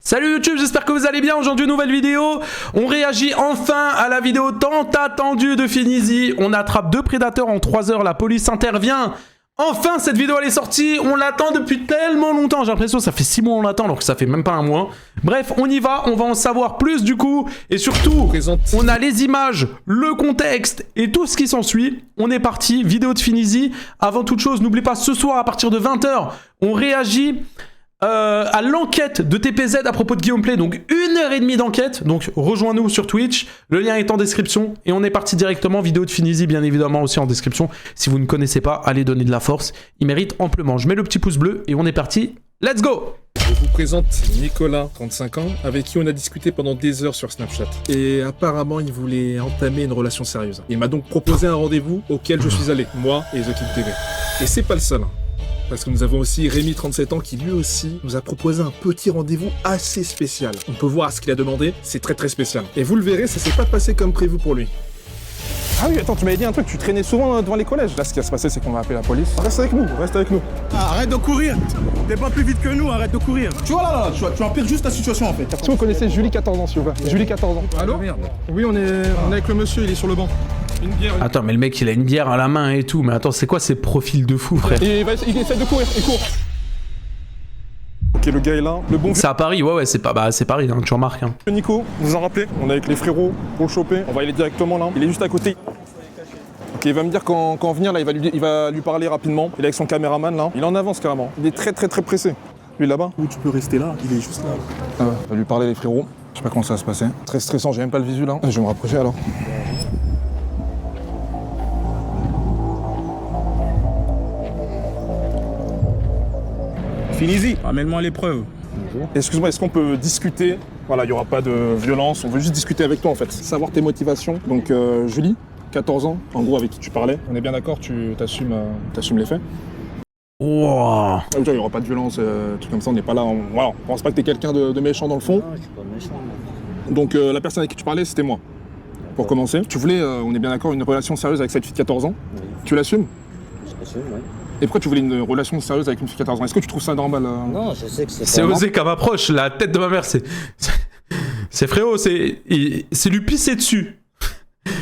Salut YouTube, j'espère que vous allez bien. Aujourd'hui, nouvelle vidéo. On réagit enfin à la vidéo tant attendue de Finizy. On attrape 2 prédateurs en 3 heures. La police intervient. Enfin, cette vidéo elle est sortie. On l'attend depuis tellement longtemps. J'ai l'impression que ça fait 6 mois on l'attend alors que ça fait même pas un mois. Bref, on y va. On va en savoir plus du coup. Et surtout, on a les images, le contexte et tout ce qui s'ensuit. On est parti. Vidéo de Finizy. Avant toute chose, n'oublie pas, ce soir à partir de 20 h, on réagit à l'enquête de TPZ à propos de Guillaume Play, donc 1h30 d'enquête, donc rejoins-nous sur Twitch, le lien est en description, et on est parti directement, vidéo de Finizy bien évidemment aussi en description, si vous ne connaissez pas, allez donner de la force, il mérite amplement, je mets le petit pouce bleu, et on est parti, let's go! Je vous présente Nicolas, 35 ans, avec qui on a discuté pendant des heures sur Snapchat. Et apparemment, il voulait entamer une relation sérieuse. Il m'a donc proposé un rendez-vous auquel je suis allé, moi et The King TV. Et c'est pas le seul, hein. Parce que nous avons aussi Rémi, 37 ans, qui lui aussi nous a proposé un petit rendez-vous assez spécial. On peut voir ce qu'il a demandé, c'est très spécial. Et vous le verrez, ça s'est pas passé comme prévu pour lui. Ah oui, attends, tu m'avais dit un truc, tu traînais souvent devant les collèges. Là, ce qui va se passer, c'est qu'on va appeler la police. Reste avec nous, reste avec nous. Ah, arrête de courir. T'es pas plus vite que nous, arrête de courir. Tu vois là, tu empires juste ta situation en fait. Est-ce que vous connaissez Julie, 14 ans, s'il vous plaît? Julie, 14 ans. Allô? Oui, on est avec le monsieur, il est sur le banc. Une bière. Attends, mais le mec il a une bière à la main et tout, mais attends, c'est quoi ces profils de fou, frère? Et il essaie de courir, il court. Ok, le gars est là, le bon. C'est à Paris, ouais, c'est pas, bah, c'est Paris, hein, tu remarques. Hein. Nico, vous en rappelez? On est avec les frérots pour le choper. On va y aller directement là. Il est juste à côté. Ok, il va me dire quand venir là, il va lui parler rapidement. Il est avec son caméraman là. Il est en avance carrément. Il est très pressé. Lui là-bas. Où tu peux rester là, il est juste là. Ah ouais, il va lui parler les frérots. Je sais pas comment ça va se passer. Très stressant, j'ai même pas le visu là. Je vais me rapprocher alors. Finizy, amène-moi l'épreuve. Excuse-moi, est-ce qu'on peut discuter? Voilà, il n'y aura pas de violence, on veut juste discuter avec toi en fait. Savoir tes motivations. Donc Julie, 14 ans, en gros avec qui tu parlais. On est bien d'accord, tu t'assumes les faits? Wow. Il n'y aura pas de violence, truc comme ça, on n'est pas là, on pense pas que t'es quelqu'un de méchant dans le fond. Non, je suis pas méchant. Donc la personne avec qui tu parlais, c'était moi. Pour commencer. Tu voulais, on est bien d'accord, une relation sérieuse avec cette fille de 14 ans? Oui. Tu l'assumes? Je l'assume, oui. Et pourquoi tu voulais une relation sérieuse avec une fille de 14 ans? Est-ce que tu trouves ça normal? Non, je sais que c'est C'est pas osé comme approche, la tête de ma mère, c'est frérot, c'est lui pisser dessus.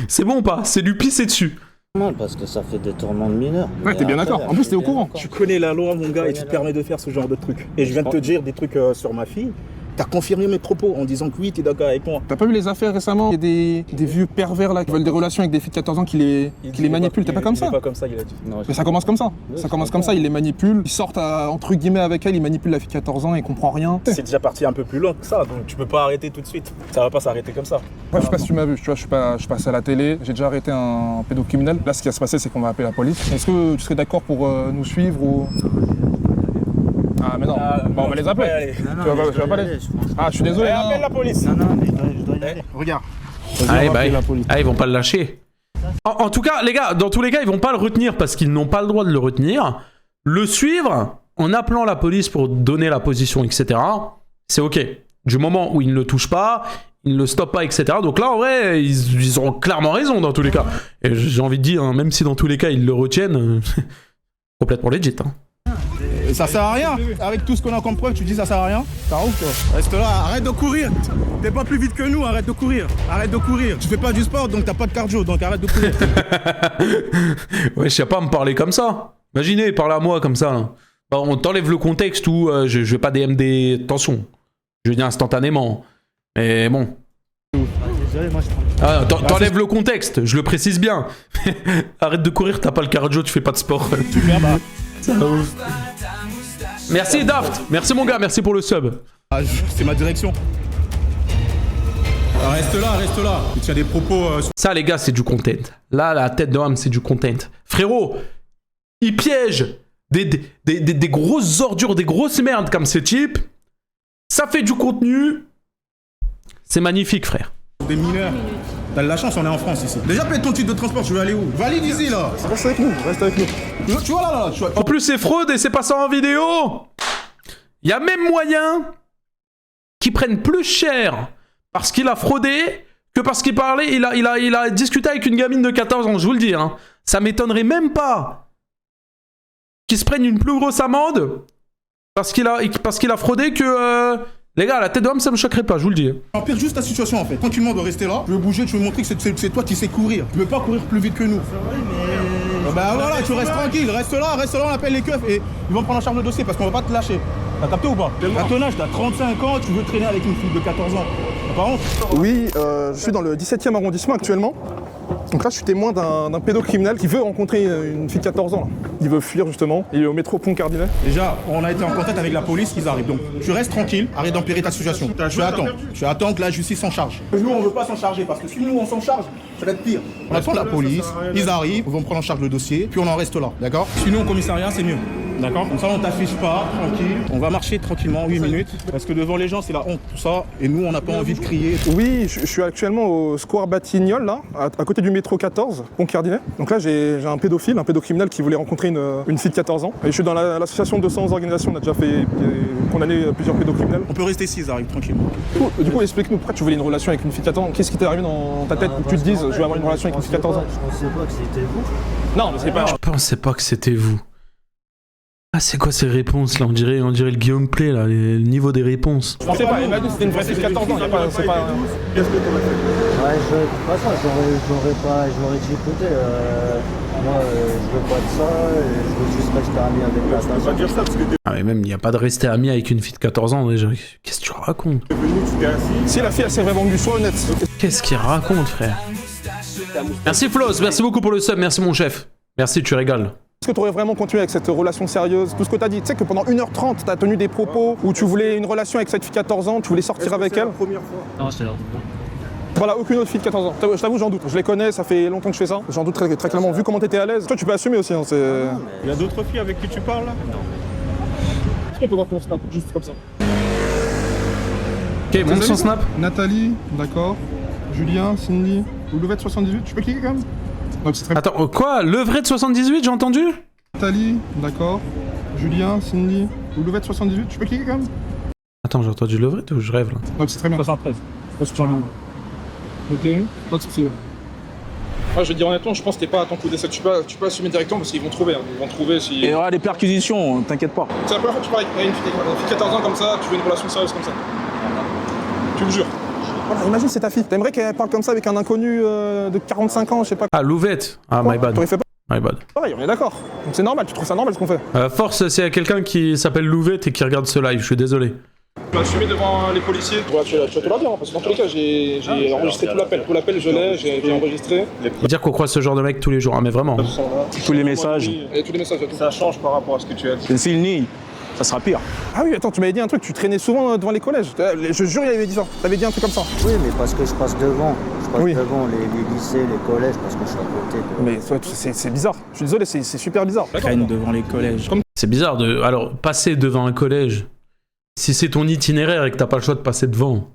C'est bon ou pas? C'est lui pisser dessus. normal parce que ça fait des tourments de mineurs. Ouais, t'es bien d'accord. En plus, t'es au courant. Tu connais la loi, mon gars, et tu te permets de faire ce genre de trucs. Et je viens de te dire des trucs sur ma fille. T'as confirmé mes propos en disant que oui, t'es d'accord avec moi. T'as pas vu les affaires récemment? Il y a des vieux pervers là qui veulent des relations avec des filles de 14 ans qui les manipulent. T'es pas comme ça? Il est pas comme ça, il a dit. Non, Mais ça commence comme ça. Ça commence comme ça, ils les manipulent. Ils sortent entre guillemets avec elle, ils manipulent la fille de 14 ans et comprend rien. C'est déjà parti un peu plus loin que ça, donc tu peux pas arrêter tout de suite. Ça va pas s'arrêter comme ça. Ouais, je sais pas si tu m'as vu, tu vois, je passe à la télé, j'ai déjà arrêté un pédocriminel. Là, ce qui va se passer, c'est qu'on va appeler la police. Est-ce que tu serais d'accord pour nous suivre ou... Ah, mais non, bon, on va les appeler. Tu vas pas aller. Ah, je suis désolé. Appelle la police. Non, mais je dois y aller. Regarde. Allez, bah, ils vont pas le lâcher. En tout cas, les gars, dans tous les cas, ils vont pas le retenir parce qu'ils n'ont pas le droit de le retenir. Le suivre en appelant la police pour donner la position, etc. C'est ok. Du moment où ils ne le touchent pas, ils ne le stoppent pas, etc. Donc là, en vrai, ils auront clairement raison dans tous les cas. Et j'ai envie de dire, hein, même si dans tous les cas, ils le retiennent, complètement legit. Hein. Ça sert à rien. Avec tout ce qu'on a comme preuve, tu dis ça sert à rien. T'as ouf toi. Reste là, arrête de courir. T'es pas plus vite que nous, arrête de courir. Arrête de courir. Tu fais pas du sport, donc t'as pas de cardio, donc arrête de courir. Ouais, je sais pas me parler comme ça. Imaginez, parler à moi comme ça. Là. On t'enlève le contexte où je vais pas DMD. Attention, je dis instantanément. Mais bon. Désolé, moi je prends. Ah, t'enlèves le contexte, je le précise bien. Arrête de courir, t'as pas le cardio, tu fais pas de sport. Super, bah. Ça va ouf. Merci Daft, merci mon gars, merci pour le sub. Ah, c'est ma direction. Ah, reste là. Tu tiens des propos sur... Ça les gars, c'est du content. Là, la tête de Ham, c'est du content. Frérot, il piège des grosses ordures, des grosses merdes comme ce type. Ça fait du contenu. C'est magnifique, frère. des mineurs. T'as de la chance, on est en France ici. Déjà paye ton titre de transport, tu veux aller où? Valide ici là. Reste avec nous, reste avec nous. Tu vois là, tu vois. En plus, c'est fraude et c'est pas ça en vidéo. Il y a même moyen qu'ils prennent plus cher parce qu'il a fraudé que parce qu'il parlait, il a discuté avec une gamine de 14 ans, je vous le dis. Hein. Ça m'étonnerait même pas qu'ils se prennent une plus grosse amende parce qu'il a fraudé que Les gars, la tête d'homme, ça me choquerait pas, je vous le dis. Empire juste la situation en fait. Tranquillement, on doit rester là. Je veux bouger, tu veux montrer que c'est toi qui sais courir. Tu veux pas courir plus vite que nous. Bah voilà, tu restes tranquille, reste là, on appelle les keufs et ils vont prendre en charge le dossier parce qu'on va pas te lâcher. T'as capté ou pas? À ton âge, t'as 35 ans, tu veux traîner avec une fille de 14 ans. T'as pas honte? Oui, je suis dans le 17e arrondissement actuellement. Donc là, je suis témoin d'un pédocriminel qui veut rencontrer une fille de 14 ans. Là. Il veut fuir justement. Il est au métro Pont Cardinet. Déjà, on a été en contact avec la police, ils arrivent. Donc, tu restes tranquille, arrête d'empirer ta situation. Tu attends que la justice s'en charge. Nous, on veut pas s'en charger parce que si nous, on s'en charge, ça va être pire. On attend la police, ils arrivent, ils vont prendre en charge le dossier, puis on en reste là, d'accord? Si nous, au commissariat, c'est mieux. D'accord? Comme ça, on t'affiche pas, tranquille. On va marcher tranquillement 8 minutes. Parce que devant les gens, c'est la honte, tout ça. Et nous, on n'a pas envie de crier. Oui, je suis actuellement au Square Batignolles, là, à côté du métro 14, Pont Cardinet. Donc là, j'ai un pédocriminel qui voulait rencontrer une fille de 14 ans. Et je suis dans l'association 211 organisations, on a déjà fait condamner plusieurs pédocriminels. On peut rester ici, ils arrivent tranquillement. Du coup, explique-nous pourquoi tu voulais une relation avec une fille de 14 ans. Qu'est-ce qui t'est arrivé dans ta tête où tu te dises, je vais avoir une relation avec une fille de 14 ans? Je pensais pas que c'était vous. Non, mais c'est pas... Je pensais pas que c'était vous. Ah, c'est quoi ces réponses là? On dirait le Guillaume Play là, le niveau des réponses. Je pensais pas, il m'a dit que c'était une vraie fille de 14 ans, c'est pas... Qu'est-ce que t'aurais fait? Ouais, de toute façon, j'aurais dit écoutez, moi je veux pas de ça, je veux juste rester ami avec la personne. Tu peux pas dire ça parce que t'es Ah mais même, il n'y a pas de rester ami avec une fille de 14 ans déjà. Qu'est-ce que tu racontes? venu, tu t'es assis. Si la fille, elle s'est vraiment vendue, sois honnête. Qu'est-ce qu'il raconte, frère? Merci Floss, merci beaucoup pour le sub, merci mon chef. Merci, tu régales. Est-ce que tu aurais vraiment continué avec cette relation sérieuse? Tout ce que tu as dit, tu sais que pendant 1h30, tu as tenu des propos où tu voulais une relation avec cette fille de 14 ans, tu voulais sortir avec elle. La première fois. Non, c'est leur Voilà, aucune autre fille de 14 ans. Je t'avoue, j'en doute. Je les connais, ça fait longtemps que je fais ça. J'en doute très, très clairement. Vu comment tu étais à l'aise, toi, tu peux assumer aussi. Hein, Il y a d'autres filles avec qui tu parles là? Est-ce qu'on peut voir ton snap juste comme ça? Ok, montre son snap. Nathalie, d'accord. Julien, Cindy, Louvette 78, tu peux cliquer quand même? Donc c'est très... Attends, quoi? Le vrai de 78, j'ai entendu? Nathalie, d'accord. Julien, Cindy, Louvette 78, tu peux cliquer quand même? Attends, j'ai entendu le vrai ou je rêve là? Donc c'est très bien. 73. Ok, pas de soucis. Moi je veux dire honnêtement, je pense que t'es pas à ton coup d'essai. Tu peux assumer directement parce qu'ils vont trouver. Hein. Ils vont trouver si. Et il y aura des perquisitions, t'inquiète pas. C'est la première fois que tu parles avec une fille de 14 ans comme ça, tu veux une relation sérieuse comme ça. Tu me jures. Voilà, imagine c'est ta fille. T'aimerais qu'elle parle comme ça avec un inconnu de 45 ans, je sais pas. Ah, Louvette. Ah, my bad. T'aurais fait pas? My bad. Pareil, on est d'accord. Donc c'est normal, tu trouves ça normal ce qu'on fait. Force, s'il y a quelqu'un qui s'appelle Louvette et qui regarde ce live, je suis désolé. Tu vas assumer devant les policiers. Ouais, tu vas te la dire, hein, parce que dans tous les cas, j'ai enregistré tout l'appel. Tout l'appel, je l'ai, j'ai enregistré. Faut dire qu'on croise ce genre de mec tous les jours, hein, mais vraiment. Tous les messages. Et tous les messages, tout. Ça change par rapport à ce que tu as dit. Et s'il nie, ça sera pire. Ah oui, attends, tu m'avais dit un truc, tu traînais souvent devant les collèges. Je jure, il avait dit ça. T'avais dit un truc comme ça. Oui, mais parce que je passe devant. Je passe Oui. devant les lycées, les collèges, parce que je suis à côté. Mais c'est bizarre. Je suis désolé, c'est super bizarre. Traîne devant les collèges. C'est bizarre de. Alors, passer devant un collège, si c'est ton itinéraire et que t'as pas le choix de passer devant,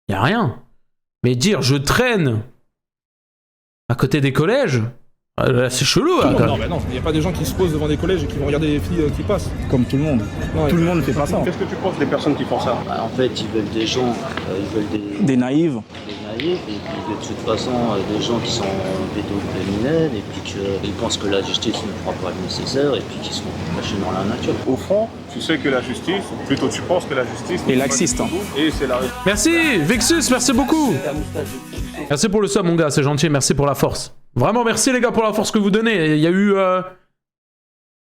y a rien. Mais dire je traîne à côté des collèges, c'est chelou là. Non, mais non, il n'y a pas des gens qui se posent devant des collèges et qui vont regarder les filles qui passent. Comme tout le monde. Non, Tout le monde ne fait pas ça. Qu'est-ce que tu penses des personnes qui font ça? En fait, ils veulent des gens, ils veulent Des naïves. des naïfs, et puis de toute façon, des gens qui sont pédocriminels, et puis qu'ils pensent que la justice ne fera pas le nécessaire, et puis qui sont cachés dans la nature. Au fond, tu sais que la justice, ou plutôt tu penses que la justice Et laxiste. Hein. Et c'est la Merci, Vexus, merci beaucoup. Merci pour le sub, mon gars, c'est gentil, merci pour la force. Vraiment, merci les gars pour la force que vous donnez. Il y a eu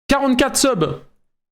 44 subs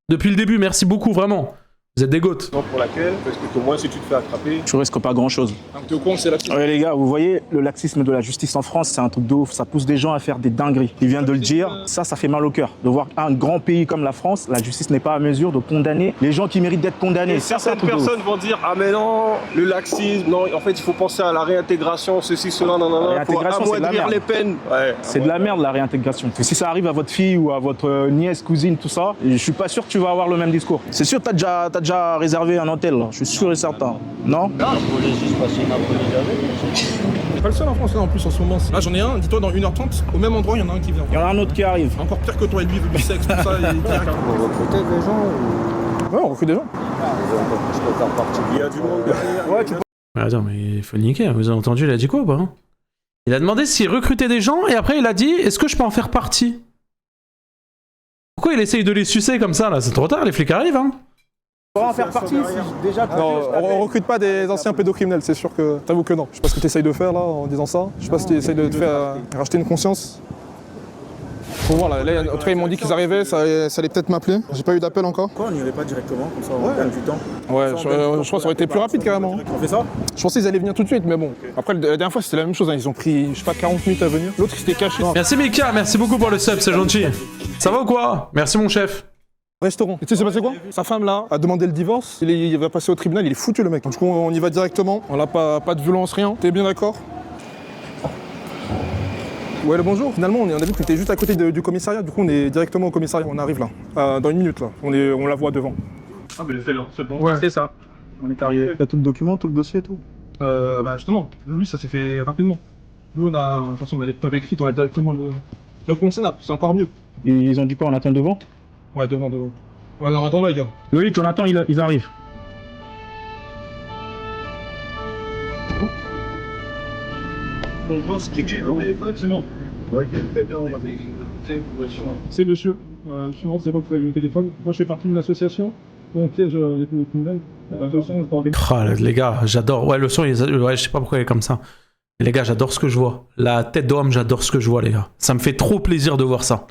depuis le début, merci beaucoup, vraiment. Vous êtes des goats. raison pour laquelle, parce que au moins si tu te fais attraper, Tu risques pas grand chose. T'es au courant que c'est laxiste. Ouais les gars, vous voyez, le laxisme de la justice en France, c'est un truc de ouf. Ça pousse des gens à faire des dingueries. Il vient de le dire, ça fait mal au cœur. De voir un grand pays comme la France, la justice n'est pas à mesure de condamner les gens qui méritent d'être condamnés. et Ça, c'est un certaines truc de ouf. personnes vont dire ah mais non, le laxisme, non, en fait il faut penser à la réintégration, ceci, cela, non, pour réintégration, c'est de la amoindrir merde. les peines. Ouais, C'est de la merde la réintégration. Parce que si ça arrive à votre fille ou à votre nièce, cousine, tout ça, je suis pas sûr que tu vas avoir le même discours. C'est sûr que t'as déjà réservé un hôtel, là. Je suis sûr et certain. Non? Non, je voulais juste passer une après-midi avec eux. T'es pas le seul en France là en plus en ce moment. Là j'en ai un, dis-toi dans 1h30, au même endroit il y en a un qui vient. Il y en a un autre qui arrive. Encore pire que toi et lui, il veut du sexe, tout ça. Pour recruter des gens, ou Ouais, on recrute des gens. je peux faire partie. Il y a du monde derrière. Ouais, tu Mais attends, mais il faut le niquer, vous avez entendu, il a dit quoi ou pas? Il a demandé s'il recrutait des gens et après il a dit est-ce que je peux en faire partie? Pourquoi il essaye de les sucer comme ça là? C'est trop tard, les flics arrivent hein. On va en faire partie si déjà... Non, on recrute pas des anciens pédocriminels, c'est sûr que... T'avoue que non. Je sais pas ce que tu essayes de faire là en disant ça. Je sais pas si tu essayes de te faire racheter une conscience. Faut voir là, en tout cas ils m'ont dit qu'ils arrivaient, ça allait peut-être m'appeler. J'ai pas eu d'appel encore. Pourquoi on n'irait pas directement, comme ça on gagne du temps? Ouais, je crois que ça aurait été plus rapide carrément. On fait ça? Je pensais qu'ils allaient venir tout de suite, mais bon. Après, la dernière fois c'était la même chose, hein. Ils ont pris, je sais pas, 40 minutes à venir. L'autre il s'était caché. Merci Mika, merci beaucoup pour le sub, c'est gentil. Ça va ou quoi? Merci mon chef. Restaurant. Et tu sais c'est passé quoi? Sa femme là a demandé le divorce, il va passer au tribunal, il est foutu le mec. Donc du coup on y va directement, on n'a pas de violence, rien. T'es bien d'accord? Ouais, le bonjour. Finalement, on a vu que tu étais juste à côté du commissariat. Du coup, on est directement au commissariat. On arrive là. Dans une minute, là. On la voit devant. Ah, mais c'est bon. Ouais. C'est ça. On est arrivé. T'as tout le document, tout le dossier et tout? Bah, justement, lui, ça s'est fait rapidement. Nous, de toute façon, on a des preuves écrites, on a directement le constat. C'est encore mieux. Et ils ont dit quoi, on attend devant? Ouais, devant. Ouais, alors attends là, les gars. Loïc, on attend, ils arrivent. C'est monsieur. Souvent, c'est pas que vous avez le téléphone. Moi, je fais partie d'une association. Donc, piège les pédocriminels. Les gars, j'adore. Ouais, le son, ouais, je sais pas pourquoi il est comme ça. Et les gars, j'adore ce que je vois. La tête d'homme, j'adore ce que je vois, les gars. Ça me fait trop plaisir de voir ça.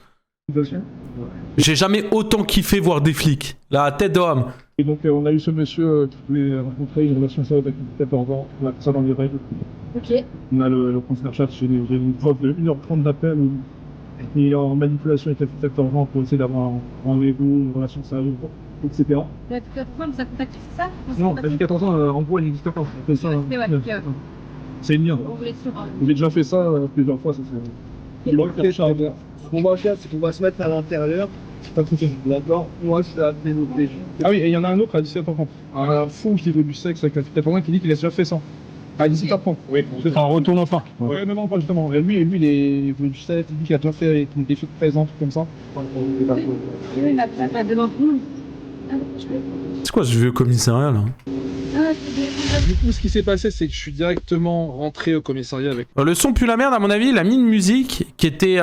J'ai jamais autant kiffé voir des flics. La tête d'homme. Et donc, on a eu ce monsieur qui voulait rencontrer une relation sérieuse avec une 14 ans. On a fait ça dans les règles. Ok. On a le compte Snapchat, j'ai une preuve de 1h30 d'appel où il est en manipulation avec la petite 14 ans pour essayer d'avoir un rendez-vous, une relation sérieuse, etc. La petite 14 ans, ça contacte, c'est ça? Non, la petite 14 ans, en gros, elle n'existe pas. On fait ça. C'est une lien. J'ai déjà fait ça plusieurs fois, ça c'est. Ce qu'on va faire, c'est qu'on va se mettre à l'intérieur. D'accord? Moi, je vais appeler nos PJ. Ah oui, et il y en a un autre à 17 ans. Un fou qui veut du sexe avec la petite 14 ans qui dit qu'il a déjà fait ça. À 17 ans. Oui, On retourne enfin. Ouais, mais non, pas justement. Et lui, il veut du sexe, il dit qu'il a déjà fait avec des filles présentes, comme ça. Oui, ma pas devant tout le monde. C'est quoi ce vieux commissariat là? Du coup, ce qui s'est passé, c'est que je suis directement rentré au commissariat avec. Le son pue la merde, à mon avis. Il a mis une musique qui était.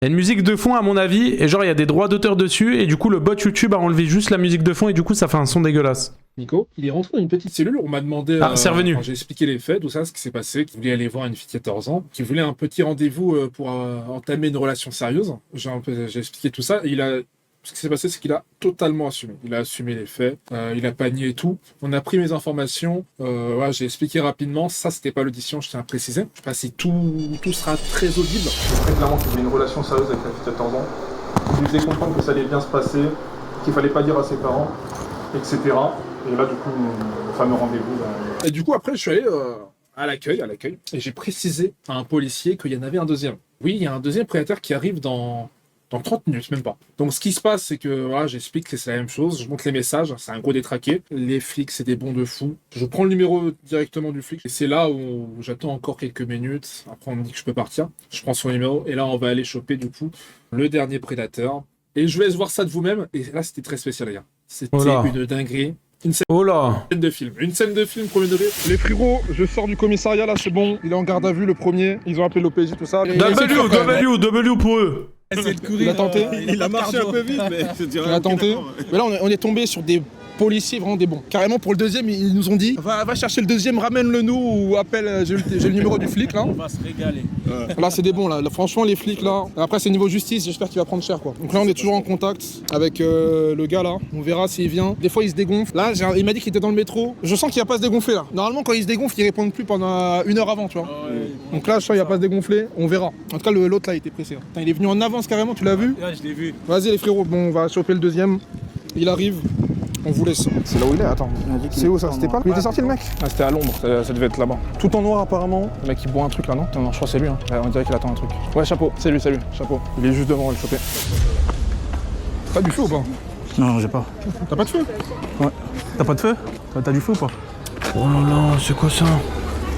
Une musique de fond, à mon avis. Et genre, il y a des droits d'auteur dessus. Et du coup, le bot YouTube a enlevé juste la musique de fond. Et du coup, ça fait un son dégueulasse. Nico, il est rentré dans une petite cellule. On m'a demandé. C'est revenu. J'ai expliqué les faits, tout ça, ce qui s'est passé. Qu'il voulait aller voir une fille de 14 ans. Qu'il voulait un petit rendez-vous pour entamer une relation sérieuse. J'ai expliqué tout ça. Et ce qui s'est passé, c'est qu'il a totalement assumé. Il a assumé les faits, il a pas nié tout. On a pris mes informations, ouais, j'ai expliqué rapidement. Ça, c'était pas l'audition, je tiens à préciser. Je sais pas si tout sera très audible. Très clairement qu'il voulait une relation sérieuse avec la fille de 14 ans. Il lui faisait comprendre que ça allait bien se passer, qu'il fallait pas dire à ses parents, etc. Et là, du coup, le fameux rendez-vous. Et du coup, après, je suis allé à l'accueil, et j'ai précisé à un policier qu'il y en avait un deuxième. Oui, il y a un deuxième prédateur qui arrive dans 30 minutes, même pas. Donc ce qui se passe, c'est que voilà, j'explique que c'est la même chose, je montre les messages, c'est un gros détraqué. Les flics, c'est des bons de fous. Je prends le numéro directement du flic, et c'est là où j'attends encore quelques minutes. Après, on me dit que je peux partir. Je prends son numéro, et là, on va aller choper, du coup, le dernier prédateur. Et je vous laisse voir ça de vous-même, et là, c'était très spécial, les gars. C'était une dinguerie. Une scène de film. Une scène de film, premier degré. Les frérots, je sors du commissariat, là, c'est bon. Il est en garde à vue, le premier. Ils ont appelé l'OPJ, tout ça. W pour eux. Il a tenté. Il a marché un peu vite, mais je dirais. Il a tenté. Mais là, on est tombé sur des policiers vraiment des bons. Carrément, pour le deuxième, ils nous ont dit va chercher le deuxième, ramène-le nous ou appelle, j'ai le numéro du flic là. On va se régaler. Là, c'est des bons là. Franchement, les flics là. Après, c'est niveau justice, j'espère qu'il va prendre cher quoi. Donc là, on est toujours en contact avec le gars là. On verra s'il vient. Des fois, il se dégonfle. Là, il m'a dit qu'il était dans le métro. Je sens qu'il va pas se dégonfler là. Normalement, quand il se dégonfle, il répond plus pendant 1 heure avant, tu vois. Donc là, je sens qu'il va pas se dégonfler. On verra. En tout cas, l'autre là, il était pressé. Hein. Putain, il est venu en avance carrément, tu l'as vu? Ouais, je l'ai vu. Vas-y, les frérots. Bon, on va choper le deuxième. Il arrive. On vous laisse. C'est là où il est, attends. C'est où ça? C'était pas là? Il était sorti le mec? Ah, c'était à l'ombre, ça devait être là-bas. Tout en noir apparemment. Le mec il boit un truc là, non? Non, je crois que c'est lui. Hein. On dirait qu'il attend un truc. Ouais, chapeau, c'est lui, chapeau. Il est juste devant, on va le choper. T'as du feu ou pas? Non, j'ai pas. T'as pas de feu? Ouais. T'as pas de feu? T'as du feu ou pas? Oh là là, c'est quoi ça?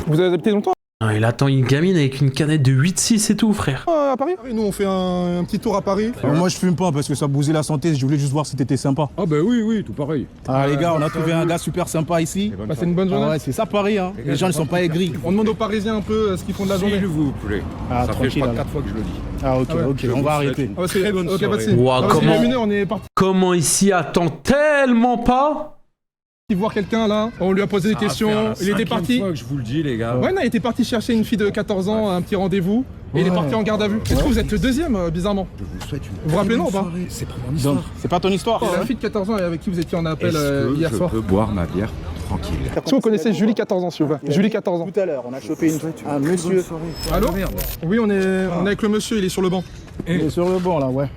Vous avez adapté longtemps? Ah, il attend une gamine avec une canette de 8-6 et tout, frère. À Paris? Nous on fait un petit tour à Paris. Moi je fume pas parce que ça bousait la santé, je voulais juste voir si t'étais sympa. Ah bah oui, tout pareil. Ah les gars, on a trouvé un gars super sympa ici. Passez une bonne journée. Ah ouais, c'est ça Paris hein. Les gens ne sont pas aigris. On demande aux Parisiens un peu ce qu'ils font de la journée. S'il vous plaît. Ah, ça fait je tranquille, crois alors. 4 fois que je le dis. Ah ok, Ah ouais. ok, on va arrêter. Ah, parce que, Très bonne ok, soirée. vas-y. Ouah, Ah, parce que comment- les mineurs, on est parti Comment il s'y attend tellement pas? voir quelqu'un là, on lui a posé des questions, il était parti. fois que je vous le dis, les gars. Ouais, non, il était parti chercher une fille de 14 ans, un petit rendez-vous, et il est parti en garde à vue. Est-ce que vous êtes le deuxième, bizarrement? Je vous souhaite une Vous vous rappelez, non, ou pas? C'est pas mon Donc, histoire. c'est pas ton histoire. Et la fille de 14 ans avec qui vous étiez en appel Est-ce que hier je soir. peux boire ma bière tranquille? Est-ce que vous connaissez Julie 14 ans, s'il vous plaît? Julie 14 ans. Tout à l'heure, on a chopé un monsieur. Allô? Oui, on est avec le monsieur, il est sur le banc. Il est sur le banc là, ouais.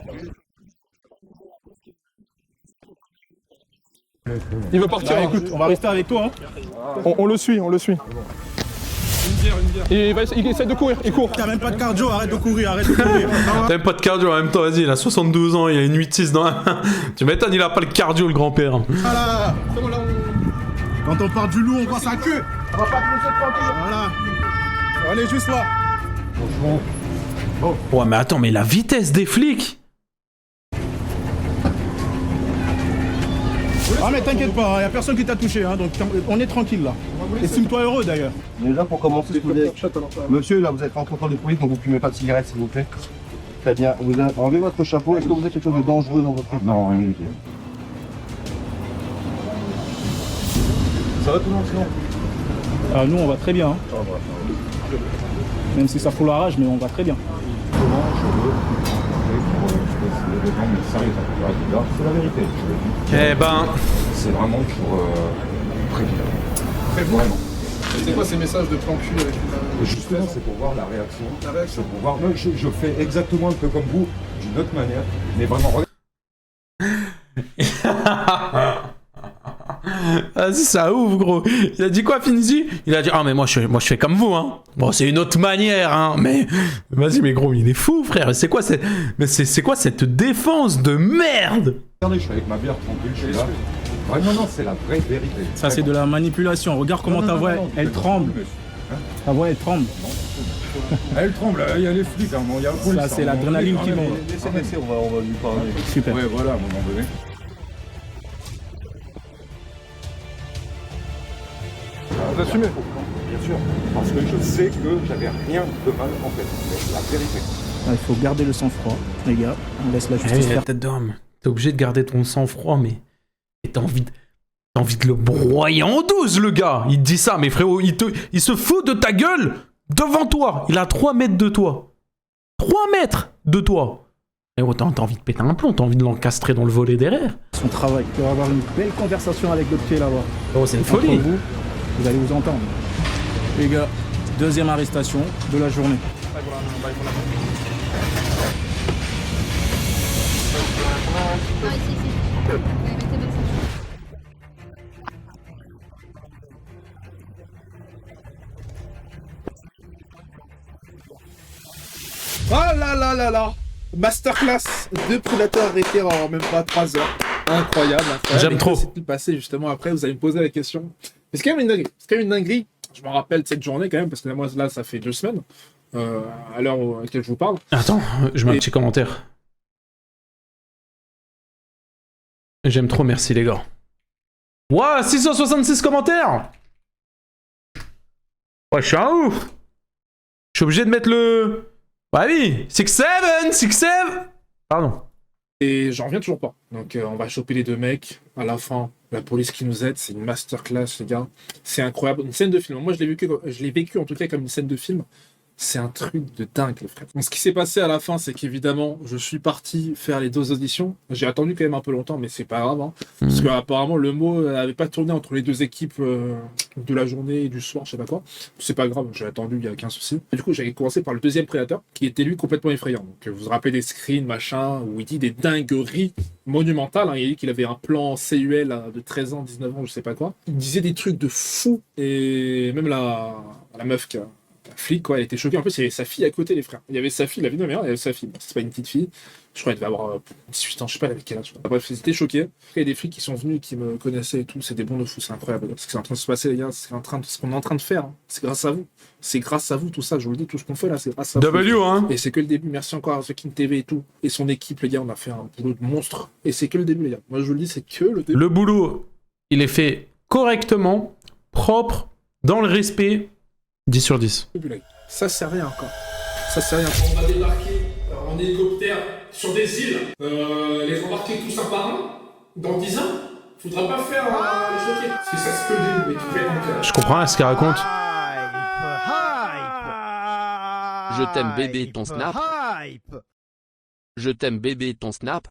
Il veut partir. Bah, écoute, on va rester avec toi. Hein. On le suit, on le suit. Et il essaie de courir, il court. T'as même pas de cardio, arrête de courir, arrête de courir. T'as même pas de cardio en même temps, vas-y, il a 72 ans, il a une 8-6 dans la... Tu m'étonnes, il a pas le cardio, le grand-père. Voilà. C'est bon, là, Quand on part du loup, on voit sa queue. on va pas te laisser tranquille. Voilà. On est juste là. Ouais, mais attends, mais la vitesse des flics. Ah mais t'inquiète pas, y a personne qui t'a touché, hein, donc on est tranquille là. Estime-toi heureux d'ailleurs. Déjà pour commencer, monsieur, là vous êtes en contrôle de police, donc vous ne fumez pas de cigarette s'il vous plaît. Très bien, vous avez enlevé votre chapeau, est-ce que vous avez quelque chose de dangereux dans votre... Non, rien du tout. Ça va tout le monde sinon? Ah, nous on va très bien. Hein. Même si ça fout la rage, mais on va très bien. C'est la vérité. Eh ben... C'est vraiment pour prévenir. Vraiment. C'est quoi ces messages de plan cul avec Justement, c'est pour voir la réaction. La réaction. C'est pour voir. Non, je fais exactement un peu comme vous, d'une autre manière. Mais vraiment, Vas-y, ça ouvre, gros. Il a dit quoi, Finzi? Il a dit, ah, mais moi je fais comme vous, hein. Bon, c'est une autre manière, hein. Mais, vas-y, mais gros, il est fou, frère. C'est quoi, c'est quoi cette défense de merde? regardez, je suis avec ma bière tranquille, je suis là. Ouais, non, c'est la vraie vérité. Ça c'est de la manipulation. Regarde comment ta voix, elle tremble. Ta voix, elle tremble. Elle tremble, il y a les flics, hein, il y a le police. Ça c'est l'adrénaline qui monte. Laissez, on va lui parler. Super. Ouais, voilà, à un moment donné. Vous assumez? Bien sûr, parce que je sais que j'avais rien de mal en fait. C'est la vérité. Ah, il faut garder le sang-froid, les gars. On laisse la Eh, justice faire. tête d'homme. T'es obligé de garder ton sang-froid, mais t'as envie de le broyer en 12, le gars. Il te dit ça, mais frérot, il se fout de ta gueule devant toi. Il a 3 mètres de toi. 3 mètres de toi. Et oh, t'as envie de péter un plomb, t'as envie de l'encastrer dans le volet derrière. Son travail. Il va avoir une belle conversation avec le pied là-bas. Oh, c'est une Entre folie. vous allez vous entendre. Les gars, deuxième arrestation de la journée. Ah là là là là. Masterclass, 2 prédateurs arrêtés en même pas 3 heures. Incroyable. J'aime Et trop. que s'est-il passé justement après? Vous allez me poser la question. Mais c'est quand même une dinguerie. C'est quand même une dinguerie. Je me rappelle de cette journée quand même, parce que moi là ça fait 2 semaines, à l'heure à laquelle je vous parle. Attends, je mets un petit commentaire. J'aime trop, merci les gars. Ouah, 666 commentaires. Ouais, je suis un ouf. Je suis obligé de mettre le... Bah oui, 6-7. Pardon. Et j'en reviens toujours pas. Donc on va choper les 2 mecs. À la fin, la police qui nous aide, c'est une masterclass les gars. C'est incroyable. Une scène de film. Moi je l'ai vécu en tout cas comme une scène de film. C'est un truc de dingue, les frères. Donc, ce qui s'est passé à la fin, c'est qu'évidemment, je suis parti faire les 2 auditions. J'ai attendu quand même un peu longtemps, mais c'est pas grave. Hein, parce qu'apparemment, le mot n'avait pas tourné entre les 2 équipes de la journée et du soir, je sais pas quoi. C'est pas grave, j'ai attendu, il n'y a aucun souci. Et du coup, j'avais commencé par le 2e prédateur, qui était lui complètement effrayant. Donc, vous vous rappelez des screens, machin, où il dit des dingueries monumentales. Hein. Il dit qu'il avait un plan CUL de 13 ans, 19 ans, je sais pas quoi. Il disait des trucs de fou. Et même la meuf qui a... La flic, quoi, elle était choquée. En plus, il y avait sa fille à côté, les frères. Il y avait sa fille, la vie de ma mère, il y avait sa fille. Bon, c'est pas une petite fille. Je crois qu'elle devait avoir 18 ans, je sais pas avec quel âge. Bref, ils étaient choqués. Après, il y a des flics qui sont venus, qui me connaissaient et tout. C'est des bons de fou, c'est incroyable. Ce qui est en train de se passer, les gars, ce qu'on est en train de faire, hein. C'est grâce à vous. C'est grâce à vous, tout ça. Je vous le dis, tout ce qu'on fait là, c'est grâce à vous. W, hein. Et c'est que le début. Merci encore à The King TV et tout. Et son équipe, les gars, on a fait un boulot de monstre. Et c'est que le début, les gars. Moi, je vous le dis, c'est que le début. Le boulot, il est fait correctement, propre, dans le respect. 10 sur 10. Ça c'est rien encore. Ça c'est rien. On a débarqué sur des îles, les embarquer tous un par un, dans 10 ans, faudra pas faire les choquer. C'est ça ce que je dis, mais tu fais donc. Je comprends ce qu'il raconte. Je t'aime bébé ton snap. Je t'aime bébé ton snap.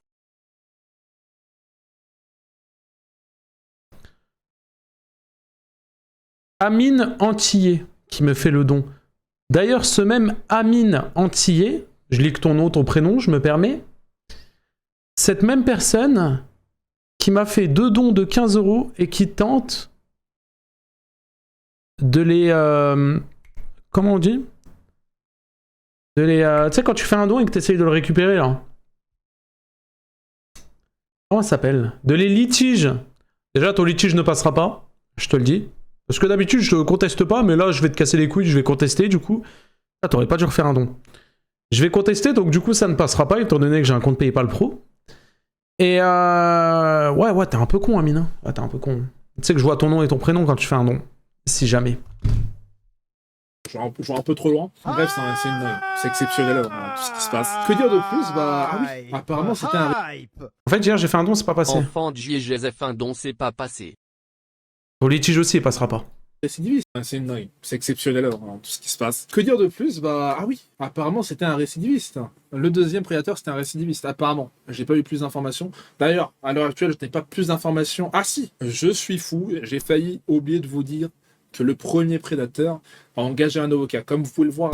Amine Antillé qui me fait le don. D'ailleurs, ce même Amine Antillé, je lis que ton nom, ton prénom, je me permets. Cette même personne qui m'a fait 2 dons de 15 € et qui tente de les... comment on dit? De les... tu sais, quand tu fais un don et que tu essayes de le récupérer, là. Comment ça s'appelle? De les litiges. Déjà, ton litige ne passera pas, je te le dis. Parce que d'habitude, je te conteste pas, mais là, je vais te casser les couilles, je vais contester, du coup. Ah, t'aurais pas dû refaire un don. Je vais contester, donc du coup, ça ne passera pas, étant donné que j'ai un compte PayPal Pro. Et ouais, t'es un peu con, Amine. Ouais, t'es un peu con. Tu sais que je vois ton nom et ton prénom quand tu fais un don. Si jamais. Je vois un peu trop loin. Bref, c'est exceptionnel tout ce qui se passe. Que dire de plus? Bah, ah oui, apparemment, c'était un... En fait, hier, j'ai fait un don, c'est pas passé. Enfant de JGF, un don, c'est pas passé. Ton litige aussi, il passera pas. récidiviste. C'est une dingue. C'est exceptionnel tout ce qui se passe. Que dire de plus? Bah, ah oui, apparemment c'était un récidiviste. Le deuxième prédateur c'était un récidiviste, apparemment. J'ai pas eu plus d'informations. D'ailleurs, à l'heure actuelle, je n'ai pas plus d'informations. Ah si, je suis fou, j'ai failli oublier de vous dire que le premier prédateur a engagé un avocat. Comme vous pouvez le voir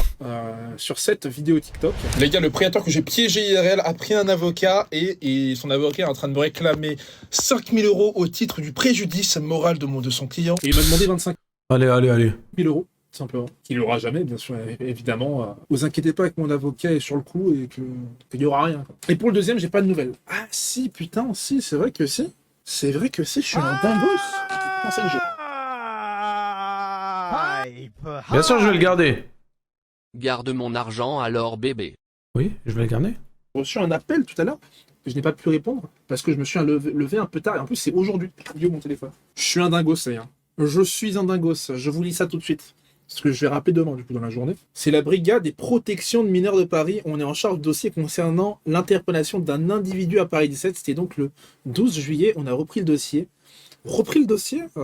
sur cette vidéo TikTok. Les gars, le prédateur que j'ai piégé IRL a pris un avocat et son avocat est en train de me réclamer 5000 € au titre du préjudice moral de son client. Et il m'a demandé 25 Allez. 000 €, tout simplement. Il l'aura jamais, bien sûr, évidemment. Vous inquiétez pas que mon avocat est sur le coup et qu'il n'y aura rien. Et pour le deuxième, j'ai pas de nouvelles. Ah si, putain, si, c'est vrai que si. C'est vrai que si, je suis un dingos. C'est le jeu. Bien sûr, je vais le garder. Garde mon argent alors bébé. Oui, je vais le garder. J'ai reçu un appel tout à l'heure. Je n'ai pas pu répondre parce que je me suis levé un peu tard. Et en plus, c'est aujourd'hui. J'ai mon téléphone. Je suis un dingos, c'est rien. Je suis un dingos. Je vous lis ça tout de suite. Ce que je vais rappeler demain, du coup, dans la journée. C'est la brigade des protections de mineurs de Paris. On est en charge du dossier concernant l'interpellation d'un individu à Paris 17. C'était donc le 12 juillet. On a repris le dossier.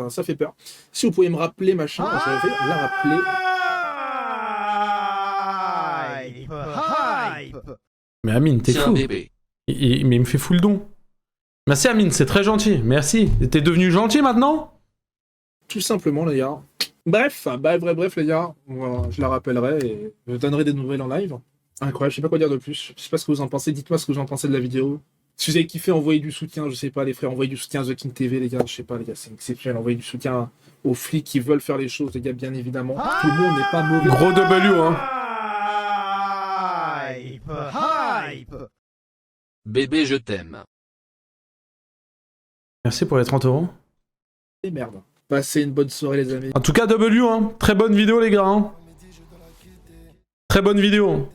Ça fait peur. Si vous pouvez me rappeler, machin, je vais la rappeler. Mais Amine, t'es fou. Bébé. Mais il me fait full don. Merci Amine, c'est très gentil. Merci. T'es devenu gentil maintenant? Tout simplement, les gars. Bref, les gars. Voilà, je la rappellerai et je donnerai des nouvelles en live. Incroyable, je sais pas quoi dire de plus. Je sais pas ce que vous en pensez. Dites-moi ce que vous en pensez de la vidéo. Si vous avez kiffé, envoyez du soutien, je sais pas, les frères, envoyez du soutien à The King TV, les gars, je sais pas, les gars, c'est exceptionnel. Envoyez du soutien aux flics qui veulent faire les choses, les gars, bien évidemment. Tout le monde n'est pas mauvais. Gros W, hein. Bébé, je t'aime. Merci pour les 30 €. Et merde. Passez une bonne soirée, les amis. En tout cas, W, hein. Très bonne vidéo, les gars. Hein. Très bonne vidéo.